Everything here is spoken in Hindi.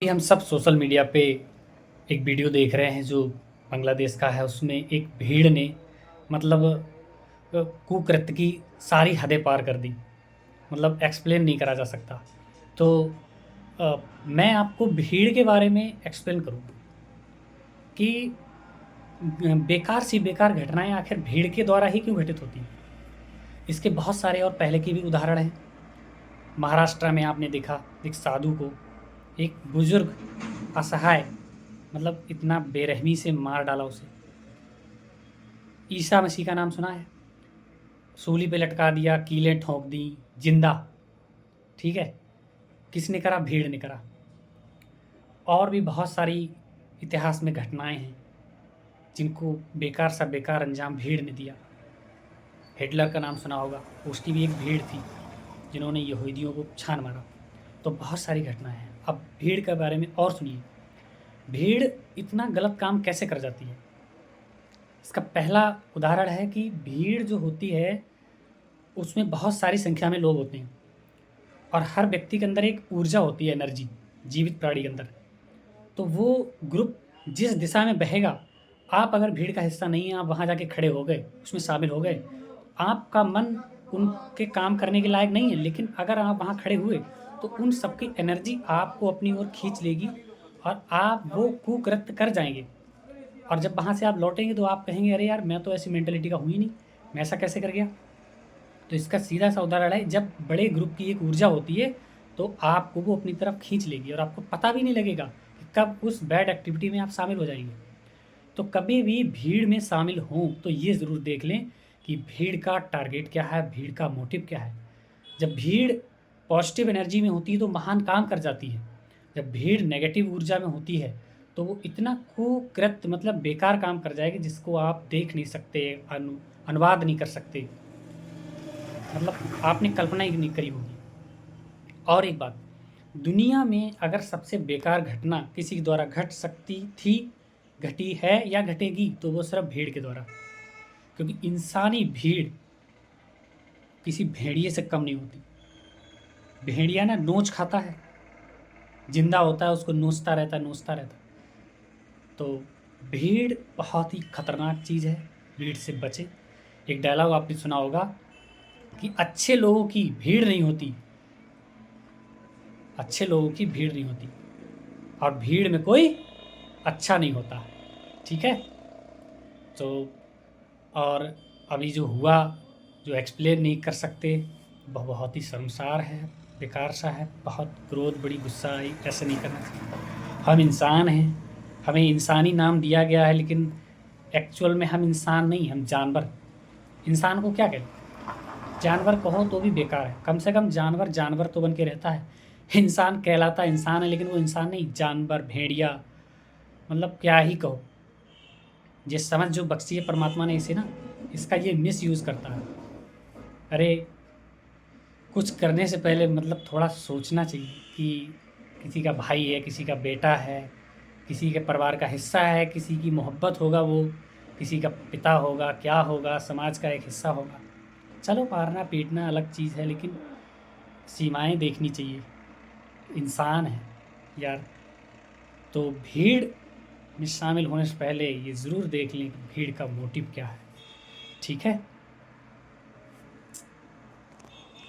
ये हम सब सोशल मीडिया पे एक वीडियो देख रहे हैं जो बांग्लादेश का है। उसमें एक भीड़ ने मतलब कुकृत्य की सारी हदें पार कर दी। मतलब एक्सप्लेन नहीं करा जा सकता। तो मैं आपको भीड़ के बारे में एक्सप्लेन करूँ कि बेकार सी बेकार घटनाएं आखिर भीड़ के द्वारा ही क्यों घटित होती हैं। इसके बहुत सारे और पहले के भी उदाहरण हैं। महाराष्ट्र में आपने देखा एक साधु को एक बुजुर्ग असहाय मतलब इतना बेरहमी से मार डाला उसे। ईसा मसीह का नाम सुना है? सूली पे लटका दिया, कीलें ठोंक दी, जिंदा। ठीक है, किसने करा? भीड़ ने करा। और भी बहुत सारी इतिहास में घटनाएं हैं जिनको बेकार सा बेकार अंजाम भीड़ ने दिया। हिटलर का नाम सुना होगा, उसकी भी एक भीड़ थी जिन्होंने यहूदियों को छान मारा। तो बहुत सारी घटनाएं हैं। अब भीड़ के बारे में और सुनिए। भीड़ इतना गलत काम कैसे कर जाती है? इसका पहला उदाहरण है कि भीड़ जो होती है उसमें बहुत सारी संख्या में लोग होते हैं और हर व्यक्ति के अंदर एक ऊर्जा होती है, एनर्जी, जीवित प्राणी के अंदर। तो वो ग्रुप जिस दिशा में बहेगा, आप अगर भीड़ का हिस्सा नहीं हैं, आप वहाँ जाके खड़े हो गए, उसमें शामिल हो गए, आपका मन उनके काम करने के लायक नहीं है। लेकिन अगर आप वहाँ खड़े हुए तो उन सबकी एनर्जी आपको अपनी ओर खींच लेगी और आप वो कुकृत्य कर जाएंगे। और जब वहाँ से आप लौटेंगे तो आप कहेंगे, अरे यार, मैं तो ऐसी मेंटेलिटी का हूँ ही नहीं, मैं ऐसा कैसे कर गया। तो इसका सीधा सा उदाहरण है, जब बड़े ग्रुप की एक ऊर्जा होती है तो आपको वो अपनी तरफ खींच लेगी और आपको पता भी नहीं लगेगा कि कब उस बैड एक्टिविटी में आप शामिल हो जाएंगे। तो कभी भी भीड़ में शामिल हों तो ये ज़रूर देख लें कि भीड़ का टारगेट क्या है, भीड़ का मोटिव क्या है। जब भीड़ पॉजिटिव एनर्जी में होती है तो महान काम कर जाती है। जब भीड़ नेगेटिव ऊर्जा में होती है तो वो इतना कुकृत्य मतलब बेकार काम कर जाएगी जिसको आप देख नहीं सकते, अनुवाद नहीं कर सकते। मतलब आपने कल्पना ही नहीं करी होगी। और एक बात, दुनिया में अगर सबसे बेकार घटना किसी के द्वारा घट सकती थी, घटी है या घटेगी, तो वो सिर्फ भीड़ के द्वारा। क्योंकि इंसानी भीड़ किसी भेड़िए से कम नहीं होती। भेड़िया ना नोच खाता है, जिंदा होता है, उसको नोचता रहता है, नोचता रहता है। तो भीड़ बहुत ही खतरनाक चीज़ है, भीड़ से बचे। एक डायलॉग आपने सुना होगा कि अच्छे लोगों की भीड़ नहीं होती, अच्छे लोगों की भीड़ नहीं होती, और भीड़ में कोई अच्छा नहीं होता। ठीक है? तो और अभी जो हुआ, जो एक्सप्लेन नहीं कर सकते, वह बहुत ही शर्मसार है, बेकार सा है। बहुत क्रोध, बड़ी गुस्सा आई, ऐसे नहीं करना चाहिए। हम इंसान हैं, हमें इंसानी नाम दिया गया है, लेकिन एक्चुअल में हम इंसान नहीं, हम जानवर। इंसान को क्या कहते हैं? जानवर कहो तो भी बेकार है। कम से कम जानवर जानवर तो बन के रहता है। इंसान कहलाता इंसान है, लेकिन वो इंसान नहीं, जानवर, भेड़िया, मतलब क्या ही कहो। ये समझ जो बख्शी है परमात्मा ने इसे ना, इसका ये मिस यूज़ करता है। अरे, कुछ करने से पहले मतलब थोड़ा सोचना चाहिए कि किसी का भाई है, किसी का बेटा है, किसी के परिवार का हिस्सा है, किसी की मोहब्बत होगा वो, किसी का पिता होगा, क्या होगा, समाज का एक हिस्सा होगा। चलो, मारना पीटना अलग चीज़ है, लेकिन सीमाएँ देखनी चाहिए। इंसान है यार। तो भीड़ में शामिल होने से पहले ये ज़रूर देख लें कि भीड़ का मोटिव क्या है। ठीक है?